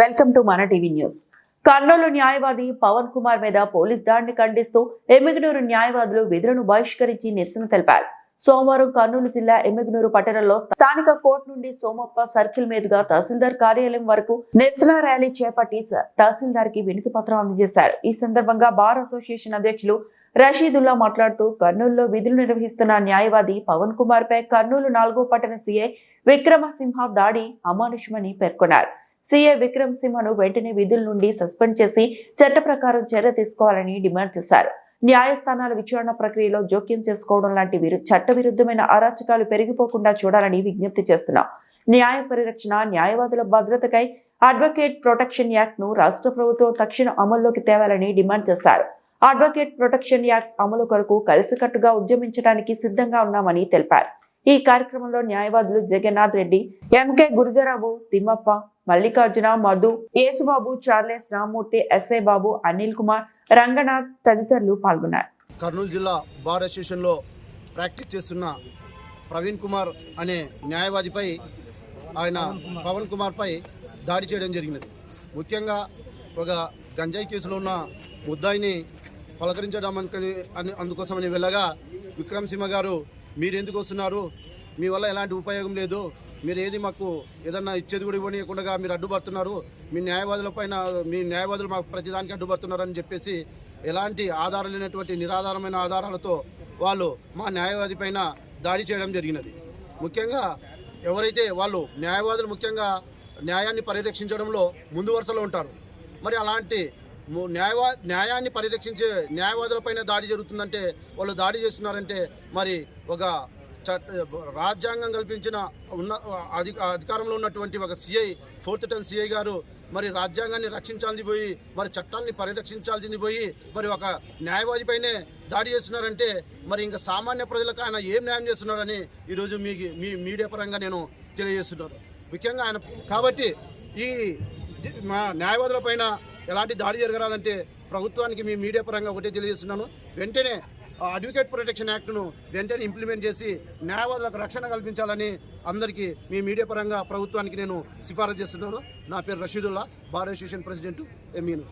Welcome to మన TV news. Kurnool న్యాయవాది పవన్ కుమార్ మీద పోలీస్ దాడిని ఖండిస్తూ ఎమ్మిగనూరు న్యాయవాదులు విధులను బహిష్కరించి నిరసన తెలిపారు. సోమవారం కర్నూలు జిల్లా ఎమ్మిగనూరు పట్టణంలో స్థానిక కోర్టు నుండి సోమప్ప సర్కిల్ మీదుగా తహసీల్దార్ కార్యాలయం వరకు నిరసన ర్యాలీ చేపట్టి తహసీల్దార్ కి వినతి పత్రం అందజేశారు. ఈ సందర్భంగా బార్ అసోసియేషన్ అధ్యక్షులు రషీదుల్లా మాట్లాడుతూ కర్నూలులో విధులు నిర్వహిస్తున్న న్యాయవాది పవన్ కుమార్ పై కర్నూలు 4వ పట్టణ సీఐ విక్రమసింహ దాడి అమానుషమని పేర్కొన్నారు. సీఐ విక్రమ్ సింహను వెంటనే విధుల నుండి సస్పెండ్ చేసి చట్ట ప్రకారం చర్య తీసుకోవాలని డిమాండ్ చేశారు. న్యాయస్థానాల విచారణ ప్రక్రియలో జోక్యం చేసుకోవడం లాంటి చట్టవిరుద్ధమైన అరాచకాలు పెరిగిపోకుండా చూడాలని విజ్ఞప్తి చేస్తున్నాం. న్యాయ పరిరక్షణ, న్యాయవాదుల భద్రతకై అడ్వకేట్ ప్రొటెక్షన్ యాక్ట్ ను రాష్ట్ర ప్రభుత్వం తక్షణ అమల్లోకి తేవాలని డిమాండ్ చేశారు. అడ్వకేట్ ప్రొటెక్షన్ యాక్ట్ అమలు కొరకు కలిసికట్టుగా ఉద్యమించడానికి సిద్ధంగా ఉన్నామని తెలిపారు. ఈ కార్యక్రమంలో న్యాయవాదులు Jagannath Reddy, MK Gurujarao, Thimmappa, Mallikarjuna, Madhu, Yesubabu, Charles, Rammurthy, SI Babu, Anil Kumar, Ranganath తదితరులు పాల్గొన్నారు. కర్నూలు జిల్లా బార్ అసోసియేషన్ లో ప్రాక్టీస్ చేస్తున్న ప్రవీణ్ కుమార్ అనే న్యాయవాదిపై పవన్ కుమార్ పై దాడి చేయడం జరిగినది. ముఖ్యంగా ఒక గంజాయి కేసులో ఉన్న ముద్దాయిని పలకరించడం అందుకోసమని వెళ్ళగా విక్రమ్ సింహ గారు, మీరు ఎందుకు వస్తున్నారు, మీ వల్ల ఎలాంటి ఉపయోగం లేదు, మీరు ఏది మాకు ఏదన్నా ఇచ్చేది కూడా ఇవ్వనీయకుండా మీరు అడ్డుపడుతున్నారు, మీ న్యాయవాదులు మాకు ప్రతిదానికి అడ్డుపడుతున్నారని చెప్పేసి ఎలాంటి ఆధారం లేనటువంటి నిరాధారమైన ఆధారాలతో వాళ్ళు మా న్యాయవాది పైన దాడి చేయడం జరిగినది. ముఖ్యంగా ఎవరైతే వాళ్ళు న్యాయవాదులు ముఖ్యంగా న్యాయాన్ని పరిరక్షించడంలో ముందు వరుసలో ఉంటారు. మరి అలాంటి న్యాయాన్ని పరిరక్షించే న్యాయవాదులపైన దాడి జరుగుతుందంటే, వాళ్ళు దాడి చేస్తున్నారంటే మరి ఒక రాజ్యాంగం కల్పించిన అధికారంలో ఉన్నటువంటి ఒక సిఐ, 4th టర్మ్ సిఐ గారు మరి రాజ్యాంగాన్ని రక్షించాల్సింది పోయి మరి చట్టాన్ని పరిరక్షించాల్సింది పోయి మరి ఒక న్యాయవాది పైనే దాడి చేస్తున్నారంటే మరి ఇంకా సామాన్య ప్రజలకు ఆయన ఏం న్యాయం చేస్తున్నారని ఈరోజు మీ మీడియా పరంగా నేను తెలియజేస్తున్నాను. ముఖ్యంగా ఆయన కాబట్టి ఈ మా న్యాయవాదుల పైన ఎలాంటి దాడి జరగరాదంటే ప్రభుత్వానికి మీ మీడియా పరంగా ఒకటే తెలియజేస్తున్నాను. వెంటనే అడ్వకేట్ ప్రొటెక్షన్ యాక్ట్ను వెంటనే ఇంప్లిమెంట్ చేసి న్యాయవాదులకు రక్షణ కల్పించాలని అందరికీ మీ మీడియా పరంగా ప్రభుత్వానికి నేను సిఫారసు చేస్తున్నాను. నా పేరు రషీదుల్లా, బార్ అసోసియేషన్ ప్రెసిడెంట్, ఎమ్మిగనూరు.